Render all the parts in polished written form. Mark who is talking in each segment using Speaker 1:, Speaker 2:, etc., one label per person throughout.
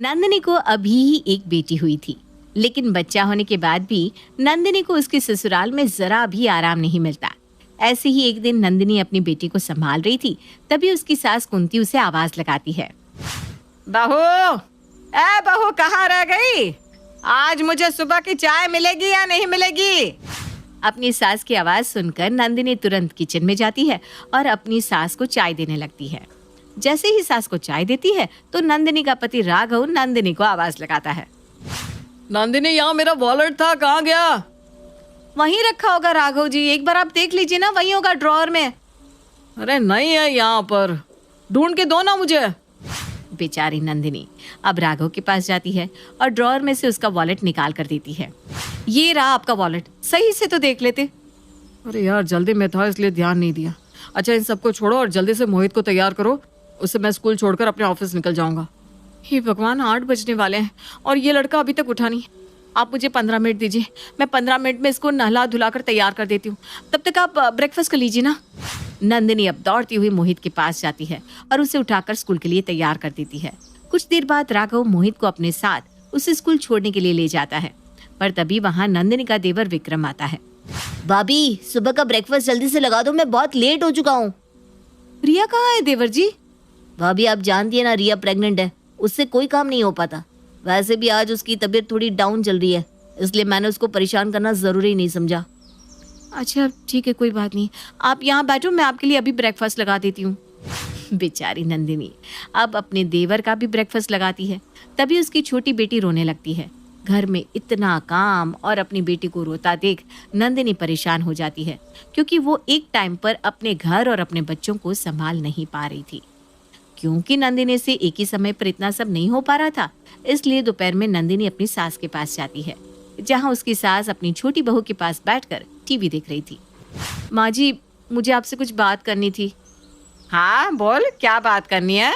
Speaker 1: नंदिनी को अभी ही एक बेटी हुई थी, लेकिन बच्चा होने के बाद भी नंदिनी को उसके ससुराल में जरा भी आराम नहीं मिलता। ऐसे ही एक दिन नंदिनी अपनी बेटी को संभाल रही थी, तभी उसकी सास कुंती उसे आवाज लगाती है।
Speaker 2: बहू, ए बहू, कहाँ रह गई? आज मुझे सुबह की चाय मिलेगी या नहीं मिलेगी?
Speaker 1: अपनी सास की आवाज सुनकर नंदिनी तुरंत किचन में जाती है और अपनी सास को चाय देने लगती है। जैसे ही सास को चाय देती है तो नंदिनी का पति राघव नंदिनी को आवाज लगाता है।
Speaker 2: नंदिनी, यहाँ मेरा वॉलेट था, कहाँ गया?
Speaker 1: वहीं रखा होगा राघव जी, एक बार आप देख लीजिए ना, वहीं होगा ड्रॉअर में।
Speaker 2: अरे नहीं है यहाँ पर, ढूंढ के दो ना मुझे।
Speaker 1: बेचारी नंदिनी अब राघव के पास जाती है और ड्रॉअर में से उसका वॉलेट निकाल कर देती है। ये रहा आपका वॉलेट, सही से तो देख लेते।
Speaker 2: अरे यार, जल्दी में था इसलिए ध्यान नहीं दिया। अच्छा, इन सबको छोड़ो और जल्दी से मोहित को तैयार करो, उससे मैं स्कूल छोड़कर अपने ऑफिस निकल जाऊंगा। हे भगवान, 8 बजने वाले हैं और ये लड़का अभी तक उठा नहीं। आप मुझे 15 मिनट दीजिए, मैं 15 मिनट में इसको नहला धुला कर तैयार कर देती हूँ। तब तक आप ब्रेकफास्ट कर लीजिए ना। नंदिनी अब दौड़ती हुई मोहित के पास जाती है और उसे उठाकर स्कूल के लिए तैयार कर देती है। कुछ देर बाद राघव मोहित को अपने साथ उसे स्कूल छोड़ने के लिए ले जाता है, पर तभी वहाँ नंदिनी का देवर विक्रम आता है।
Speaker 3: भाभी, सुबह का ब्रेकफास्ट जल्दी से लगा दो, मैं बहुत लेट हो चुका हूँ।
Speaker 1: रिया कहाँ है देवर जी?
Speaker 3: भाभी, आप जानती है ना, रिया प्रेग्नेंट है, उससे कोई काम नहीं हो पाता। वैसे भी आज उसकी तबीयत थोड़ी डाउन चल रही है, इसलिए मैंने उसको परेशान करना जरूरी नहीं समझा।
Speaker 1: अच्छा ठीक है, कोई बात नहीं, आप यहाँ बैठो, मैं आपके लिए अभी ब्रेकफास्ट लगा देती हूँ। बेचारी नंदिनी अब अपने देवर का भी ब्रेकफास्ट लगाती है। तभी उसकी छोटी बेटी रोने लगती है। घर में इतना काम और अपनी बेटी को रोता देख नंदिनी परेशान हो जाती है, क्योंकि वो एक टाइम पर अपने घर और अपने बच्चों को संभाल नहीं पा रही थी। क्योंकि नंदिनी से एक ही समय पर इतना सब नहीं हो पा रहा था, इसलिए दोपहर में नंदिनी अपनी सास के पास जाती है, जहाँ उसकी सास अपनी छोटी बहू के पास बैठकर टीवी देख रही थी। माँ जी, मुझे आपसे कुछ बात करनी थी।
Speaker 2: हाँ बोल, क्या बात करनी है?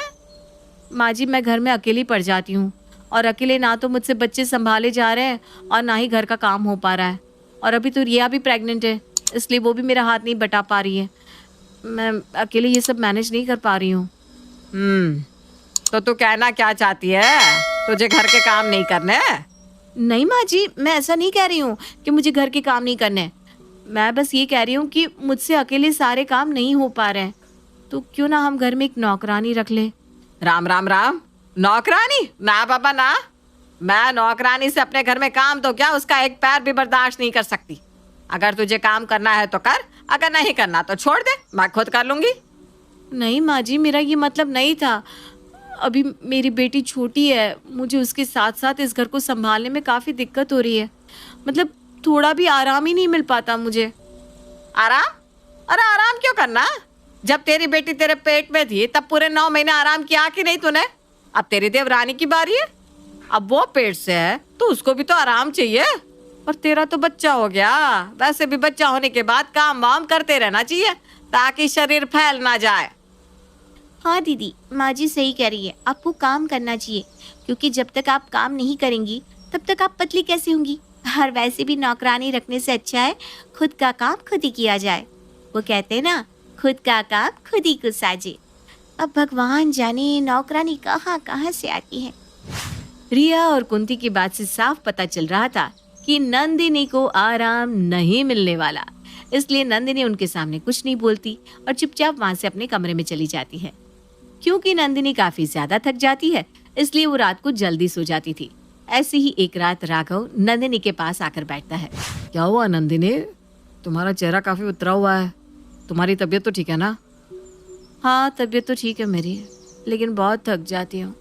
Speaker 1: माँ जी, मैं घर में अकेली पड़ जाती हूँ और अकेले ना तो मुझसे बच्चे संभाले जा रहे हैं और ना ही घर का काम हो पा रहा है, और अभी तो रिया भी प्रेग्नेंट है, इसलिए वो भी मेरा हाथ नहीं बटा पा रही है। मैं अकेले ये सब मैनेज नहीं कर पा रही हूँ।
Speaker 2: तो तू कहना क्या चाहती है? तुझे घर के काम नहीं करने?
Speaker 1: नहीं माँ जी, मैं ऐसा नहीं कह रही हूँ कि मुझे घर के काम नहीं करने। मैं बस ये कह रही हूँ कि मुझसे अकेले सारे काम नहीं हो पा रहे हैं, तो क्यों ना हम घर में एक नौकरानी रख ले।
Speaker 2: राम राम राम, नौकरानी? ना बाबा ना, मैं नौकरानी से अपने घर में काम तो क्या, उसका एक पैर भी बर्दाश्त नहीं कर सकती। अगर तुझे काम करना है तो कर, अगर नहीं करना तो छोड़ दे, मैं खुद कर लूंगी।
Speaker 1: नहीं माँ जी, मेरा ये मतलब नहीं था। अभी मेरी बेटी छोटी है, मुझे उसके साथ साथ इस घर को संभालने में काफ़ी दिक्कत हो रही है। मतलब थोड़ा भी आराम ही नहीं मिल पाता मुझे।
Speaker 2: आराम? अरे आराम क्यों करना? जब तेरी बेटी तेरे पेट में थी तब पूरे 9 महीने आराम किया कि नहीं तूने? अब तेरी देवरानी की बारी है, अब वो पेट से है तो उसको भी तो आराम चाहिए। और तेरा तो बच्चा हो गया, वैसे भी बच्चा होने के बाद काम वाम करते रहना चाहिए ताकि शरीर फैल ना जाए।
Speaker 3: हाँ दीदी, माँ जी सही कह रही है, आपको काम करना चाहिए, क्योंकि जब तक आप काम नहीं करेंगी तब तक आप पतली कैसे होंगी। और वैसे भी नौकरानी रखने से अच्छा है खुद का काम खुद ही किया जाए। वो कहते हैं ना, खुद का काम खुद ही को साजे। अब भगवान जाने नौकरानी कहाँ कहाँ से आती है।
Speaker 1: रिया और कुंती की बात से साफ पता चल रहा था कि नंदिनी को आराम नहीं मिलने वाला, इसलिए नंदिनी उनके सामने कुछ नहीं बोलती और चुपचाप वहां से अपने कमरे में चली जाती है। क्योंकि नंदिनी काफी ज्यादा थक जाती है, इसलिए वो रात को जल्दी सो जाती थी। ऐसे ही एक रात राघव नंदिनी के पास आकर बैठता है।
Speaker 2: क्या हुआ नंदिनी, तुम्हारा चेहरा काफी उतरा हुआ है, तुम्हारी तबीयत तो ठीक है ना?
Speaker 1: हाँ तबीयत तो ठीक है मेरी, लेकिन बहुत थक जाती हूँ।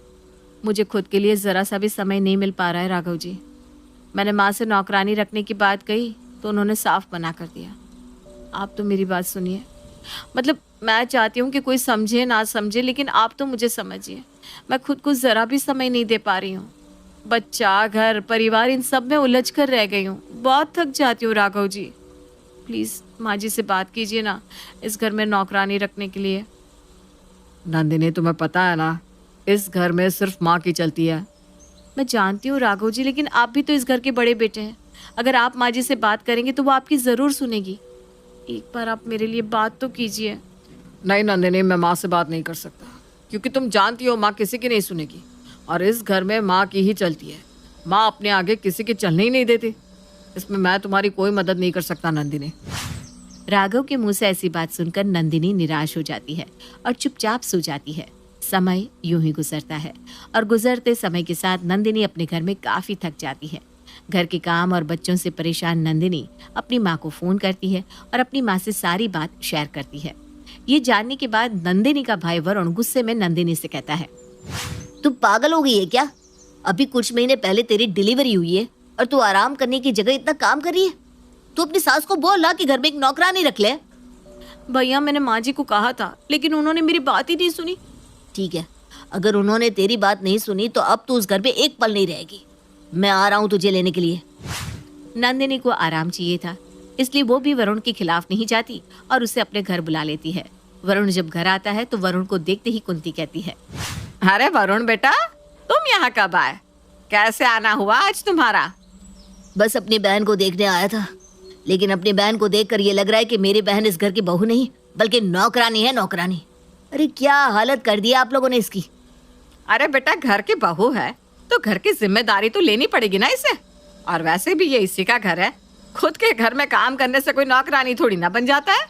Speaker 1: मुझे खुद के लिए ज़रा सा भी समय नहीं मिल पा रहा है राघव जी। मैंने माँ से नौकरानी रखने की बात कही तो उन्होंने साफ मना कर दिया। आप तो मेरी बात सुनिए, मतलब मैं चाहती हूँ कि कोई समझे ना समझे, लेकिन आप तो मुझे समझिए। मैं खुद को ज़रा भी समय नहीं दे पा रही हूँ। बच्चा, घर, परिवार, इन सब में उलझ कर रह गई हूँ। बहुत थक जाती हूँ राघव जी। प्लीज़ माँ जी से बात कीजिए ना इस घर में नौकरानी रखने के लिए।
Speaker 2: नंदिनी, तुम्हें पता है ना, इस घर में सिर्फ माँ की चलती है।
Speaker 1: मैं जानती हूँ राघव जी, लेकिन आप भी तो इस घर के बड़े बेटे हैं। अगर आप माँ जी से बात करेंगे तो वो आपकी ज़रूर सुनेगी। एक बार आप मेरे लिए बात तो कीजिए।
Speaker 2: नहीं नंदिनी, मैं माँ से बात नहीं कर सकता, क्योंकि तुम जानती हो माँ किसी की नहीं सुनेगी। और इस घर में माँ की ही चलती है। माँ अपने आगे किसी के चलने ही नहीं देती। इसमें मैं तुम्हारी कोई मदद नहीं कर सकता नंदिनी।
Speaker 1: राघव के मुंह से ऐसी बात सुनकर नंदिनी निराश हो जाती है और चुपचाप सो जाती है। समय यूं ही गुजरता है और गुजरते समय के साथ नंदिनी अपने घर में काफी थक जाती है। घर के काम और बच्चों से परेशान नंदिनी अपनी माँ को फोन करती है और अपनी माँ से सारी बात शेयर करती है। ये जानने के बाद नंदिनी का भाई वरुण गुस्से में नंदिनी से कहता है,
Speaker 3: तू पागल हो गई है क्या? अभी कुछ महीने पहले तेरी डिलीवरी हुई है और तू आराम करने की जगह इतना काम कर रही है। तू अपनी सास को बोल ला कि घर में एक नौकरानी रख ले।
Speaker 1: भैया मैंने माँ जी को कहा था लेकिन उन्होंने मेरी बात ही नहीं सुनी।
Speaker 3: ठीक है, अगर उन्होंने तेरी बात नहीं सुनी तो अब तू उस घर पे एक पल नहीं रहेगी। मैं आ रहा हूँ तुझे लेने के लिए।
Speaker 1: नंदिनी को आराम चाहिए था, इसलिए वो भी वरुण के खिलाफ नहीं जाती और उसे अपने घर बुला लेती है। वरुण जब घर आता है तो वरुण को देखते ही कुंती कहती है,
Speaker 2: अरे वरुण बेटा, तुम यहाँ कब आए? कैसे आना हुआ आज तुम्हारा?
Speaker 3: बस अपनी बहन को देखने आया था, लेकिन अपनी बहन को देखकर ये लग रहा है कि मेरी बहन इस घर की बहू नहीं बल्कि नौकरानी है, नौकरानी। अरे क्या हालत कर दी आप लोगों ने इसकी।
Speaker 2: अरे बेटा, घर की बहू है तो घर की जिम्मेदारी तो लेनी पड़ेगी ना इसे। और वैसे भी ये इसी का घर है, खुद के घर में काम करने से कोई नौकरानी थोड़ी ना बन जाता है।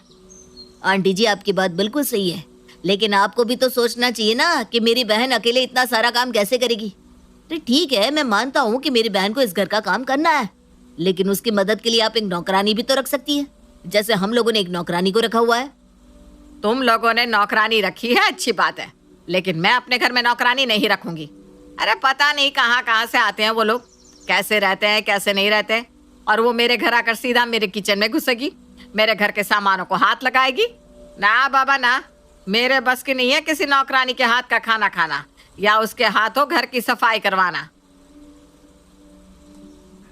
Speaker 3: आंटी जी, आपकी बात बिल्कुल सही है, लेकिन आपको भी तो सोचना चाहिए ना कि मेरी बहन अकेले इतना सारा काम कैसे करेगी। तो ठीक है, मैं मानता हूँ कि मेरी बहन को इस घर का काम करना है, लेकिन उसकी मदद के लिए आप एक नौकरानी भी तो रख सकती है, जैसे हम लोगों ने एक नौकरानी को रखा हुआ है।
Speaker 2: तुम लोगों ने नौकरानी रखी है, अच्छी बात है, लेकिन मैं अपने घर में नौकरानी नहीं रखूंगी। अरे पता नहीं कहाँ कहाँ से आते हैं वो लोग, कैसे रहते हैं कैसे नहीं रहते। और वो मेरे घर आकर सीधा मेरे किचन में घुसेगी, मेरे घर के सामानों को हाथ लगाएगी। ना बाबा ना, मेरे बस की नहीं है किसी नौकरानी के हाथ का खाना खाना या उसके हाथों घर की सफाई करवाना।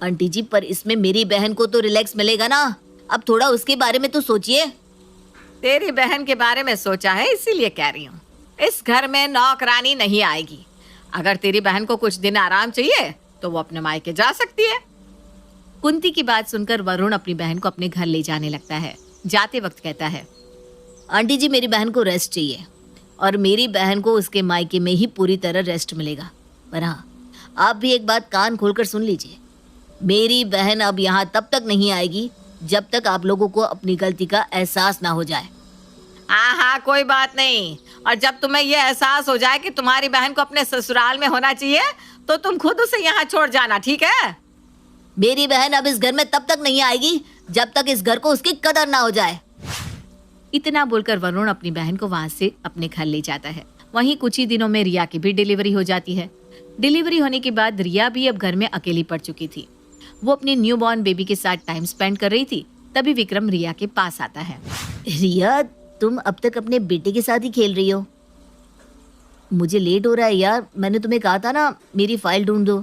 Speaker 3: आंटी जी, पर इसमें मेरी बहन को तो रिलैक्स मिलेगा ना। अब थोड़ा उसके बारे में तो सोचिए।
Speaker 2: तेरी बहन के बारे में सोचा है इसीलिए कह रही हूँ, इस घर में नौकरानी नहीं आएगी। अगर तेरी बहन को कुछ दिन आराम चाहिए तो वो अपने मायके जा सकती है।
Speaker 1: कुंती की बात सुनकर वरुण अपनी बहन को अपने घर ले जाने लगता है। जाते वक्त कहता है,
Speaker 3: आंटी जी, मेरी बहन को रेस्ट चाहिए और मेरी बहन को उसके मायके में ही पूरी तरह रेस्ट मिलेगा। पर हाँ, आप भी एक बात कान खोलकर सुन लीजिए, मेरी बहन अब यहाँ तब तक नहीं आएगी जब तक आप लोगों को अपनी गलती का एहसास ना हो जाए।
Speaker 2: हाँ, कोई बात नहीं। और जब तुम्हें ये एहसास हो जाए कि तुम्हारी बहन को अपने ससुराल में होना चाहिए तो तुम खुद उसे यहाँ छोड़ जाना, ठीक है?
Speaker 3: मेरी बहन अब इस घर में तब तक नहीं आएगी जब तक इस घर को उसकी कदर ना हो जाए।
Speaker 1: इतना बोलकर वरुण अपनी बहन को वहां से अपने घर ले जाता है। वहीं कुछ ही दिनों में रिया की भी डिलीवरी हो जाती है। डिलीवरी होने के बाद रिया भी अब घर में अकेली पड़ चुकी थी। वो अपने न्यूबॉर्न बेबी के साथ टाइम स्पेंड कर रही थी, तभी विक्रम रिया के पास आता है।
Speaker 3: रिया, तुम अब तक अपने बेटे के साथ ही खेल रही हो। मुझे लेट हो रहा है यार, मैंने तुम्हें कहा था ना मेरी फाइल ढूंढ दो।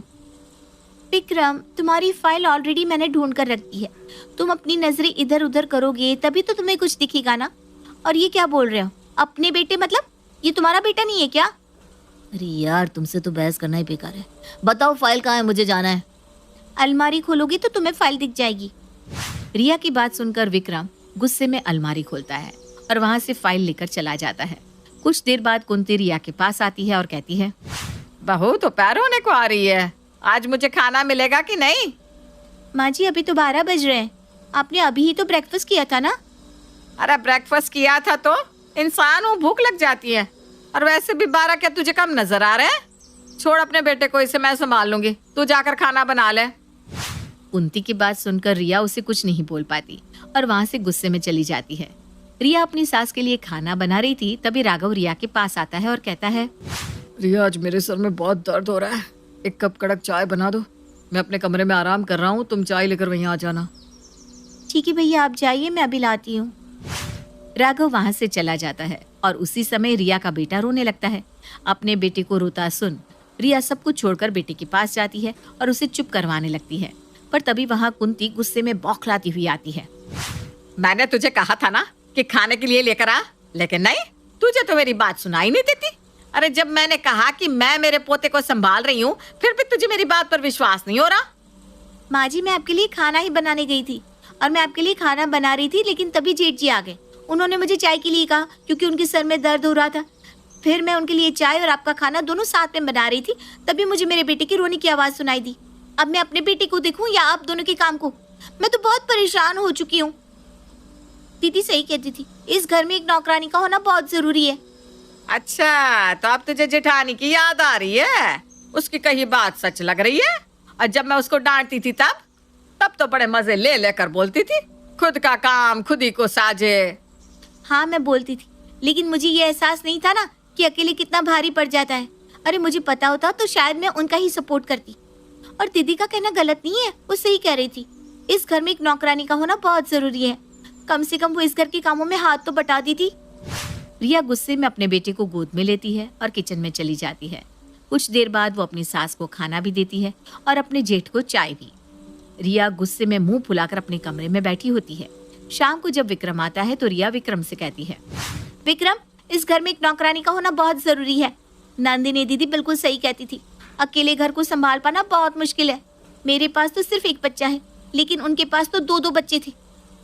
Speaker 1: विक्रम, तुम्हारी फाइल ऑलरेडी मैंने ढूंढ कर रख दी है। तुम अपनी नजरें इधर उधर करोगे तभी तो तुम्हें कुछ दिखेगा ना। और ये क्या बोल रहे हो, अपने बेटे? मतलब ये तुम्हारा बेटा नहीं है क्या?
Speaker 3: अरे यार, तुमसे तो बहस करना ही बेकार है। बताओ फाइल कहाँ है, मुझे जाना है।
Speaker 1: अलमारी खोलोगी तो तुम्हें फाइल दिख जाएगी। रिया की बात सुनकर विक्रम गुस्से में अलमारी खोलता है और वहां से फाइल लेकर चला जाता है। कुछ देर बाद कुंती रिया के पास आती है और कहती है,
Speaker 2: बहू तो पैर होने को आ रही है, आज मुझे खाना मिलेगा कि नहीं?
Speaker 1: माँ जी, अभी तो 12 बज रहे हैं, आपने अभी ही तो ब्रेकफास्ट किया था ना।
Speaker 2: अरे ब्रेकफास्ट किया था तो इंसान हूँ, भूख लग जाती है। और वैसे भी 12 क्या तुझे कम नजर आ रहे हैं? छोड़ अपने बेटे को, इसे मैं संभाल लूंगी, तू जाकर खाना बना ले।
Speaker 1: कुंती की बात सुनकर रिया उसे कुछ नहीं बोल पाती और वहां से गुस्से में चली जाती है। रिया अपनी सास के लिए खाना बना रही थी, तभी राघव रिया के पास आता है और कहता है,
Speaker 2: रिया, आज मेरे सर में बहुत दर्द हो रहा है, एक कप कड़क चाय बना दो। मैं अपने कमरे में आराम कर रहा हूँ, तुम चाय लेकर वहीं आ जाना।
Speaker 1: ठीक है भैया, आप जाइए, मैं अभी लाती हूँ। राघव वहां से चला जाता है और उसी समय रिया का बेटा रोने लगता है। अपने बेटे को रोता सुन रिया सब कुछ छोड़कर बेटे के पास जाती है और उसे चुप करवाने लगती है। पर तभी वहां कुंती गुस्से में बौखलाती हुई आती है।
Speaker 2: मैंने तुझे कहा था ना कि खाने के लिए लेकर आ, लेकिन नहीं, तुझे तो मेरी बात सुनाई नहीं देती। अरे जब मैंने कहा कि मैं मेरे पोते को संभाल रही हूँ, फिर भी तुझे मेरी बात पर विश्वास नहीं हो रहा।
Speaker 1: माँ जी, मैं आपके लिए खाना ही बनाने गई थी और मैं आपके लिए खाना बना रही थी, लेकिन तभी जेठ जी आ गए। उन्होंने मुझे चाय के लिए कहा क्योंकि उनके सर में दर्द हो रहा था।
Speaker 3: फिर मैं उनके लिए चाय और आपका खाना दोनों साथ में बना रही थी, तभी मुझे मेरे बेटे की रोने की आवाज़ सुनाई दी। अब मैं अपने बेटे को देखूं या आप दोनों के काम को? मैं तो बहुत परेशान हो चुकी हूँ। दीदी सही कहती थी, इस घर में एक नौकरानी का होना बहुत ज़रूरी है।
Speaker 2: अच्छा, तो अब तुझे जेठानी की याद आ रही है? उसकी कही बात सच लग रही है। और जब मैं उसको डांटती थी तब तो बड़े मजे ले लेकर बोलती थी, खुद का काम खुद ही को साजे।
Speaker 3: हाँ मैं बोलती थी, लेकिन मुझे ये एहसास नहीं था ना कि अकेले कितना भारी पड़ जाता है। अरे मुझे पता होता तो शायद मैं उनका ही सपोर्ट करती। और दीदी का कहना गलत नहीं है, वो सही कह रही थी। इस घर में एक नौकरानी का होना बहुत ज़रूरी है। कम से कम वो इस घर के कामों में हाथ तो बटाती थी।
Speaker 1: रिया गुस्से में अपने बेटे को गोद में लेती है और किचन में चली जाती है। कुछ देर बाद वो अपनी सास को खाना भी देती है और अपने जेठ को चाय भी। रिया गुस्से में मुंह फुलाकर अपने कमरे में बैठी होती है। शाम को जब विक्रम आता है तो रिया विक्रम से कहती है,
Speaker 3: विक्रम, इस घर में एक नौकरानी का होना बहुत ज़रूरी है। नंदिनी दीदी बिल्कुल सही कहती थी, अकेले घर को संभाल पाना बहुत मुश्किल है। मेरे पास तो सिर्फ एक बच्चा है, लेकिन उनके पास तो दो बच्चे थे।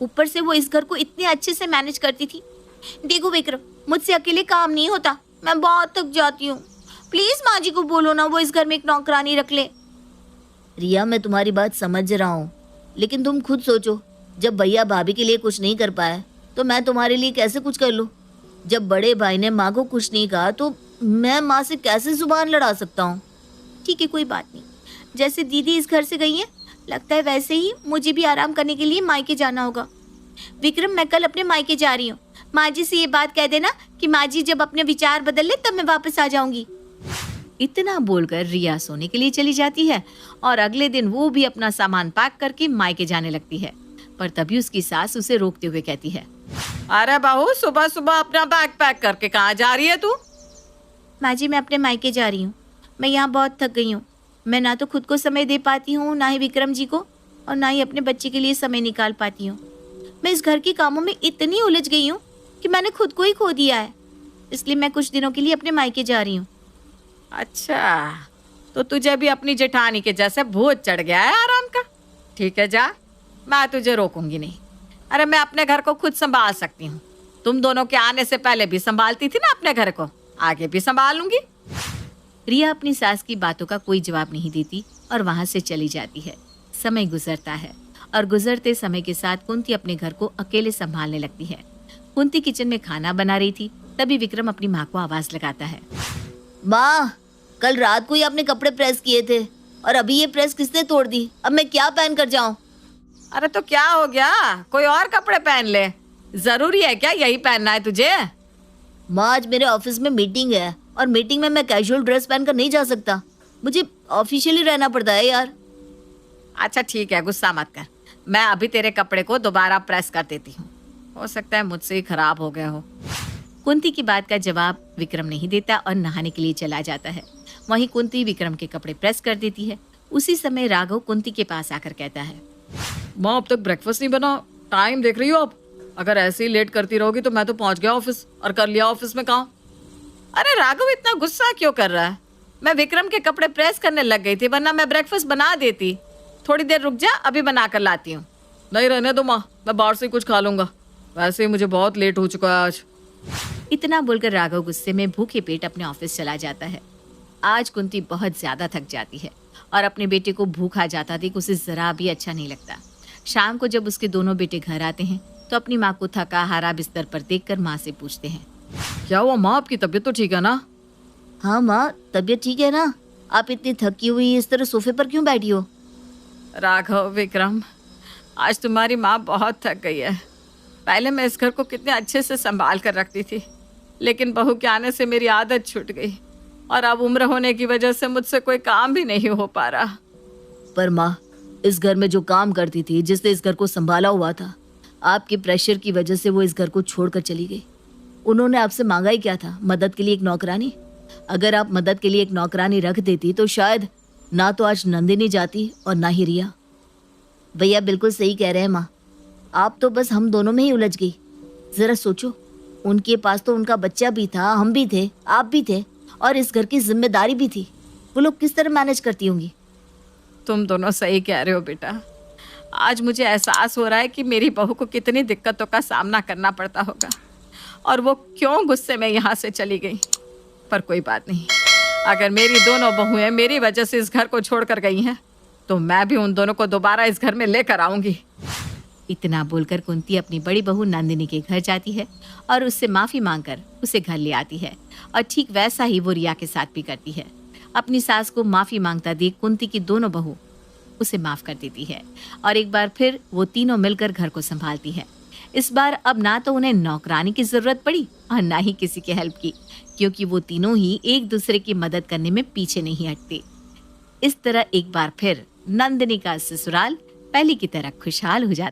Speaker 3: ऊपर से वो इस घर को इतने अच्छे से मैनेज करती थी। देखो विक्रम, मुझसे अकेले काम नहीं होता, मैं बहुत थक जाती हूँ। प्लीज माँ जी को बोलो ना, वो इस घर में एक नौकरानी रख ले।
Speaker 4: रिया, मैं तुम्हारी बात समझ रहा हूँ, लेकिन तुम खुद सोचो, जब भैया भाभी के लिए कुछ नहीं कर पाए तो मैं तुम्हारे लिए कैसे कुछ कर लूँ? जब बड़े भाई ने माँ को कुछ नहीं कहा तो मैं माँ से कैसे जुबान लड़ा सकता हूँ?
Speaker 3: ठीक है, कोई बात नहीं। जैसे दीदी इस घर से गई है, लगता है वैसे ही मुझे भी आराम करने के लिए मायके जाना होगा। विक्रम, मैं कल अपने मायके जा रही हूँ। माँ जी से ये बात कह देना कि माँ जी जब अपने विचार बदल ले तब मैं वापस आ जाऊंगी।
Speaker 1: इतना बोलकर रिया सोने के लिए चली जाती है और अगले दिन वो भी अपना सामान पैक करके मायके जाने लगती है। पर तभी उसकी सास उसे रोकते हुए कहती है,
Speaker 2: अरे बहू, सुबह सुबह अपना बैग पैक करके कहाँ जा रही है तू?
Speaker 3: माँ जी, मैं अपने मायके जा रही हूँ। मैं यहाँ बहुत थक गई हूँ। मैं ना तो खुद को समय दे पाती हूँ, ना ही विक्रम जी को, और ना ही अपने बच्चे के लिए समय निकाल पाती हूँ। मैं इस घर के कामों में इतनी उलझ गई हूँ कि मैंने खुद को ही खो दिया है। इसलिए मैं कुछ दिनों के लिए अपने मायके जा रही हूँ।
Speaker 2: अच्छा, तो तुझे भी अपनी जेठानी के जैसे भूत चढ़ गया है आराम का। ठीक है, जा, मैं तुझे रोकूंगी नहीं। अरे मैं अपने घर को खुद संभाल सकती हूँ। तुम दोनों के आने से पहले भी संभालती थी ना अपने घर को, आगे भी संभालूंगी।
Speaker 1: रिया अपनी सास की बातों का कोई जवाब नहीं देती और वहां से चली जाती है। समय गुजरता है और गुजरते समय के साथ कुंती अपने घर को अकेले संभालने लगती है। कुंती किचन में खाना बना रही थी, तभी विक्रम अपनी माँ को आवाज लगाता है,
Speaker 4: माँ, कल रात को ही आपने कपड़े प्रेस किए थे और अभी ये प्रेस किसने तोड़ दी? अब मैं क्या पहन कर जाऊं?
Speaker 2: अरे तो क्या हो गया, कोई और कपड़े पहन ले। जरूरी है क्या यही पहनना है तुझे?
Speaker 4: माँ, आज मेरे ऑफिस में मीटिंग है और मीटिंग में मैं कैजुअल ड्रेस पहनकर नहीं जा सकता। मुझे ऑफिशियली रहना पड़ता है यार।
Speaker 2: अच्छा ठीक है, गुस्सा मत कर। मैं अभी तेरे कपड़े को दोबारा प्रेस कर देती हूँ। हो सकता है मुझसे ही खराब हो गए हो।
Speaker 1: कुंती की बात का जवाब विक्रम नहीं देता और नहाने के लिए चला जाता है। वहीं कुंती विक्रम के कपड़े प्रेस कर देती है। उसी समय राघव कुंती के पास आकर कहता है,
Speaker 2: माँ, अब तक ब्रेकफास्ट नहीं बना, टाइम देख रही हो आप? अगर ऐसे ही लेट करती रहोगी तो मैं तो पहुंच गया ऑफिस और कर लिया ऑफिस में काम। अरे राघव, इतना गुस्सा क्यों कर रहा है? मैं विक्रम के कपड़े प्रेस करने लग गई थी, वरना मैं ब्रेकफास्ट बना देती। थोड़ी देर रुक जा, अभी बना कर लाती हूँ। नहीं, रहने दो माँ, मैं बाहर से कुछ खा लूंगा। वैसे ही मुझे बहुत लेट हो चुका है आज।
Speaker 1: इतना बोलकर राघव गुस्से में भूखे पेट अपने ऑफिस चला जाता है। आज कुंती बहुत ज्यादा थक जाती है और अपने बेटे को भूखा जाता देख उसे जरा भी अच्छा नहीं लगता। शाम को जब उसके दोनों बेटे घर आते हैं तो अपनी माँ को थका हारा बिस्तर पर देखकर माँ से पूछते हैं,
Speaker 2: क्या हुआ माँ, आपकी तबीयत तो ठीक है ना?
Speaker 4: हाँ माँ, तबीयत ठीक है ना? आप इतनी थकी हुई इस तरह सोफे पर क्यों बैठी हो?
Speaker 2: राघव, विक्रम, आज तुम्हारी माँ बहुत थक गई है। पहले मैं इस घर को कितने अच्छे से संभाल कर रखती थी, लेकिन बहू के आने से मेरी आदत छूट गई और अब उम्र होने की वजह से मुझसे कोई काम भी नहीं हो पा रहा।
Speaker 4: पर माँ, इस घर में जो काम करती थी, जिसने इस घर को संभाला हुआ था, आपके प्रेशर की वजह से वो इस घर को छोड़कर चली गई। उन्होंने आपसे मांगा ही क्या था? मदद के लिए एक नौकरानी। अगर आप मदद के लिए एक नौकरानी रख देती तो शायद ना तो आज नंदिनी जाती और ना ही रिया। भैया बिल्कुल सही कह रहे हैं माँ, आप तो बस हम दोनों में ही उलझ गई। जरा सोचो, उनके पास तो उनका बच्चा भी था, हम भी थे, आप भी थे, और इस घर की जिम्मेदारी भी थी। वो लोग किस तरह मैनेज करती होंगी?
Speaker 2: तुम दोनों सही कह रहे हो बेटा। आज मुझे एहसास हो रहा है कि मेरी बहू को कितनी दिक्कतों का सामना करना पड़ता होगा और वो क्यों गुस्से में यहाँ से चली गई। पर कोई बात नहीं, अगर मेरी दोनों बहुएं मेरी वजह से इस घर को छोड़कर गई हैं तो मैं भी उन दोनों को दोबारा इस घर में लेकर आऊंगी।
Speaker 1: इतना बोलकर कुंती अपनी बड़ी बहू नंदिनी के घर जाती है और उससे माफी मांगकर उसे घर ले आती है। और ठीक वैसा ही वो रिया के साथ भी करती है। अपनी सास को माफी मांगता देख कुंती की दोनों बहू उसे माफ कर देती है और एक बार फिर वो तीनों मिलकर घर को संभालती है। इस बार अब ना तो उन्हें नौकरानी की जरूरत पड़ी और ना ही किसी के हेल्प की, क्योंकि वो तीनों ही एक दूसरे की मदद करने में पीछे नहीं हटते। इस तरह एक बार फिर नंदिनी का ससुराल पहले की तरह खुशहाल हो जाता